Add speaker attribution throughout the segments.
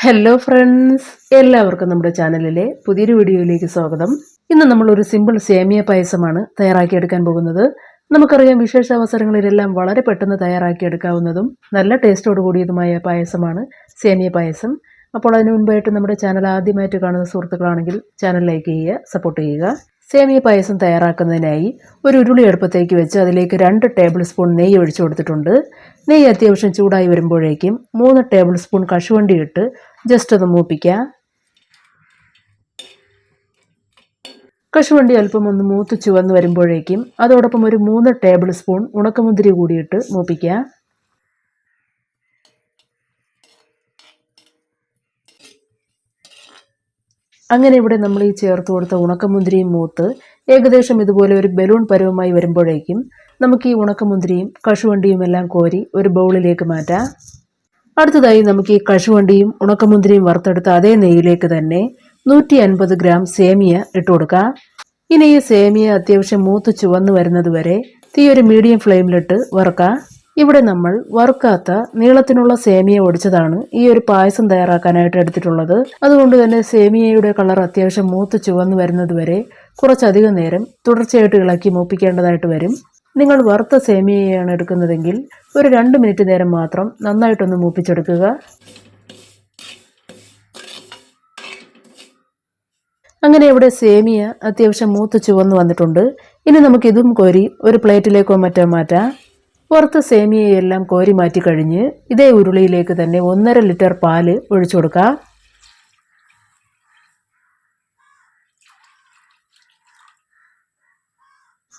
Speaker 1: Hello friends, എല്ലാവർക്കും നമ്മുടെ ചാനലിലെ പുതിയൊരു വീഡിയോയിലേക്ക് സ്വാഗതം. ഇന്ന് നമ്മൾ ഒരു സിമ്പിൾ സേമിയ പായസമാണ് തയ്യാറാക്കിയെടുക്കാൻ പോകുന്നത്. നമുക്കറിയാം, വിശേഷ അവസരങ്ങളിലെല്ലാം വളരെ പെട്ടെന്ന് തയ്യാറാക്കിയെടുക്കാവുന്നതും നല്ല ടേസ്റ്റോട് കൂടിയതുമായ പായസമാണ് സേമിയ പായസം. അപ്പോൾ അതിനു മുൻപായിട്ട് നമ്മുടെ ചാനൽ ആദ്യമായിട്ട് കാണുന്ന സുഹൃത്തുക്കളാണെങ്കിൽ ചാനൽ ലൈക്ക് ചെയ്യുക, സപ്പോർട്ട് ചെയ്യുക. സേമിയ പായസം തയ്യാറാക്കുന്നതിനായി ഒരു ഉരുളി അടുപ്പത്തേക്ക് വെച്ച് അതിലേക്ക് 2 ടേബിൾ സ്പൂൺ നെയ്യ് ഒഴിച്ചു കൊടുത്തിട്ടുണ്ട്. നെയ്യ് അത്യാവശ്യം ചൂടായി വരുമ്പോഴേക്കും 3 ടേബിൾ സ്പൂൺ കശുവണ്ടി ഇട്ട് ജസ്റ്റ് ഒന്ന് മൂപ്പിക്കുക. കശുവണ്ടി അല്പം ഒന്ന് മൂത്ത് ചുവന്ന് വരുമ്പോഴേക്കും അതോടൊപ്പം ഒരു 3 ടേബിൾ സ്പൂൺ ഉണക്കമുന്തിരി കൂടിയിട്ട് മൂപ്പിക്കുക. അങ്ങനെ ഇവിടെ നമ്മൾ ഈ ചേർത്ത് കൊടുത്ത ഉണക്കമുന്തിരിയും മൂത്ത് ഏകദേശം ഇതുപോലെ ഒരു ബലൂൺ പരുവമായി വരുമ്പോഴേക്കും നമുക്ക് ഈ ഉണക്കമുന്തിരിയും കശുവണ്ടിയും എല്ലാം കോരി ഒരു ബൗളിലേക്ക് മാറ്റാം. അടുത്തതായി നമുക്ക് ഈ കശുവണ്ടിയും ഉണക്കമുന്തിരിയും വറുത്തെടുത്ത അതേ നെയ്യിലേക്ക് തന്നെ 150 ഗ്രാം സേമിയ ഇട്ട് കൊടുക്കാം. ഇനി ഈ സേമിയ അത്യാവശ്യം മൂത്ത് ചുവന്ന് വരുന്നത് വരെ തീ ഒരു മീഡിയം ഫ്ലെയിമിലിട്ട് വറുക്കാം. ഇവിടെ നമ്മൾ വറുക്കാത്ത നീളത്തിനുള്ള സേമിയ ഒടിച്ചതാണ് ഈ ഒരു പായസം തയ്യാറാക്കാനായിട്ട് എടുത്തിട്ടുള്ളത്. അതുകൊണ്ട് തന്നെ സേമിയയുടെ കളർ അത്യാവശ്യം മൂത്ത് ചുവന്ന് വരുന്നത് വരെ കുറച്ചധികം നേരം തുടർച്ചയായിട്ട് ഇളക്കി മൂപ്പിക്കേണ്ടതായിട്ട് വരും. നിങ്ങൾ വറുത്ത സേമിയയാണ് എടുക്കുന്നതെങ്കിൽ ഒരു 2 മിനിറ്റ് നേരം മാത്രം നന്നായിട്ടൊന്ന് മൂപ്പിച്ചെടുക്കുക. അങ്ങനെ ഇവിടെ സേമിയ അത്യാവശ്യം മൂത്ത് ചുവന്ന് വന്നിട്ടുണ്ട്. ഇനി നമുക്ക് ഇതും കോരി ഒരു പ്ലേറ്റിലേക്കോ മറ്റോ മാറ്റാം. വറുത്ത സേമിയയെല്ലാം കോരി മാറ്റി കഴിഞ്ഞ് ഇതേ ഉരുളിയിലേക്ക് തന്നെ 1.5 ലിറ്റർ പാല് ഒഴിച്ചു കൊടുക്കാം.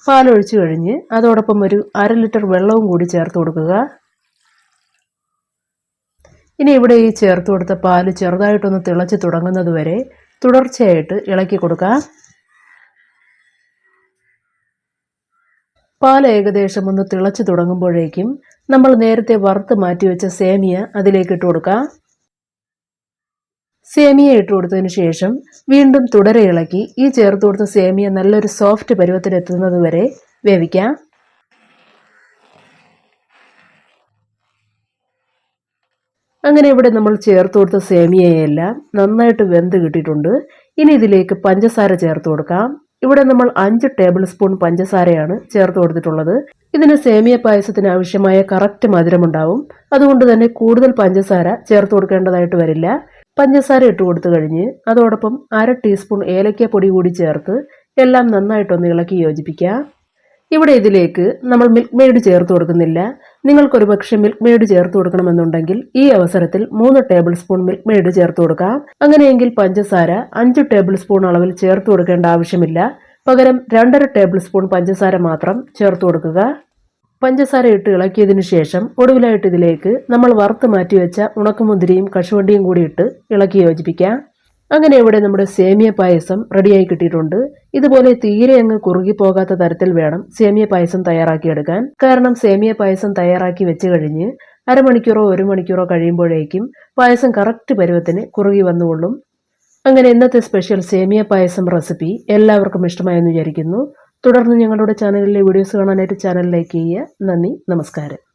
Speaker 1: പാലൊഴിച്ചു കഴിഞ്ഞ് അതോടൊപ്പം ഒരു 1/2 ലിറ്റർ വെള്ളവും കൂടി ചേർത്ത് കൊടുക്കുക. ഇനി ഇവിടെ ഈ ചേർത്ത് കൊടുത്ത പാല് ചെറുതായിട്ടൊന്ന് തിളച്ച് തുടങ്ങുന്നത് വരെ തുടർച്ചയായിട്ട് ഇളക്കി കൊടുക്കാം. പാൽ ഏകദേശം ഒന്ന് തിളച്ച് തുടങ്ങുമ്പോഴേക്കും നമ്മൾ നേരത്തെ വറുത്ത് മാറ്റിവെച്ച സേമിയ അതിലേക്ക് ഇട്ട് കൊടുക്കാം. സേമിയ ഇട്ട് കൊടുത്തതിന് ശേഷം വീണ്ടും തുടരെ ഇളക്കി ഈ ചേർത്ത് കൊടുത്ത സേമിയ നല്ലൊരു സോഫ്റ്റ് പരുവത്തിലെത്തുന്നത് വരെ വേവിക്കാം. അങ്ങനെ ഇവിടെ നമ്മൾ ചേർത്ത് കൊടുത്ത സേമിയയെല്ലാം നന്നായിട്ട് വെന്ത് കിട്ടിയിട്ടുണ്ട്. ഇനി ഇതിലേക്ക് പഞ്ചസാര ചേർത്ത് കൊടുക്കാം. ഇവിടെ നമ്മൾ 5 ടേബിൾ സ്പൂൺ പഞ്ചസാരയാണ് ചേർത്ത് കൊടുത്തിട്ടുള്ളത്. ഇതിന് സേമിയ പായസത്തിന് ആവശ്യമായ കറക്റ്റ് മധുരമുണ്ടാവും. അതുകൊണ്ട് തന്നെ കൂടുതൽ പഞ്ചസാര ചേർത്ത് കൊടുക്കേണ്ടതായിട്ട് വരില്ല. പഞ്ചസാര ഇട്ട് കൊടുത്തു കഴിഞ്ഞ് അതോടൊപ്പം 1/2 ടീസ്പൂൺ ഏലക്ക പൊടി കൂടി ചേർത്ത് എല്ലാം നന്നായിട്ടൊന്ന് ഇളക്കി യോജിപ്പിക്കാം. ഇവിടെ ഇതിലേക്ക് നമ്മൾ മിൽക്ക് മെയ്ഡ് ചേർത്ത് കൊടുക്കുന്നില്ല. നിങ്ങൾക്കൊരു പക്ഷേ മിൽക്ക് മെയ്ഡ് ചേർത്ത് കൊടുക്കണമെന്നുണ്ടെങ്കിൽ ഈ അവസരത്തിൽ 3 ടേബിൾ സ്പൂൺ മിൽക്ക് മെയ്ഡ് ചേർത്ത് കൊടുക്കാം. അങ്ങനെയെങ്കിൽ പഞ്ചസാര 5 ടേബിൾ സ്പൂൺ അളവിൽ ചേർത്ത് കൊടുക്കേണ്ട ആവശ്യമില്ല. പകരം 2.5 ടേബിൾ സ്പൂൺ പഞ്ചസാര മാത്രം ചേർത്ത് കൊടുക്കുക. പഞ്ചസാര ഇട്ട് ഇളക്കിയതിനു ശേഷം ഒടുവിലായിട്ട് ഇതിലേക്ക് നമ്മൾ വറുത്ത് മാറ്റിവെച്ച ഉണക്കമുന്തിരിയും കശുവണ്ടിയും കൂടി ഇട്ട് ഇളക്കി യോജിപ്പിക്കാം. അങ്ങനെ ഇവിടെ നമ്മുടെ സേമിയ പായസം റെഡിയായി കിട്ടിയിട്ടുണ്ട്. ഇതുപോലെ തീരെ അങ്ങ് കുറുകി പോകാത്ത തരത്തിൽ വേണം സേമിയ പായസം തയ്യാറാക്കിയെടുക്കാൻ. കാരണം സേമിയ പായസം തയ്യാറാക്കി വെച്ച് കഴിഞ്ഞ് അരമണിക്കൂറോ 1 മണിക്കൂറോ കഴിയുമ്പോഴേക്കും പായസം കറക്റ്റ് പരുവത്തിന് കുറുകി വന്നുകൊള്ളും. അങ്ങനെ ഇന്നത്തെ സ്പെഷ്യൽ സേമിയ പായസം റെസിപ്പി എല്ലാവർക്കും ഇഷ്ടമായെന്ന് വിചാരിക്കുന്നു. തുടർന്ന് ഞങ്ങളുടെ ചാനലിലെ വീഡിയോസ് കാണാനായിട്ട് ചാനൽ ലൈക്ക് ചെയ്യുക. നന്ദി, നമസ്കാരം.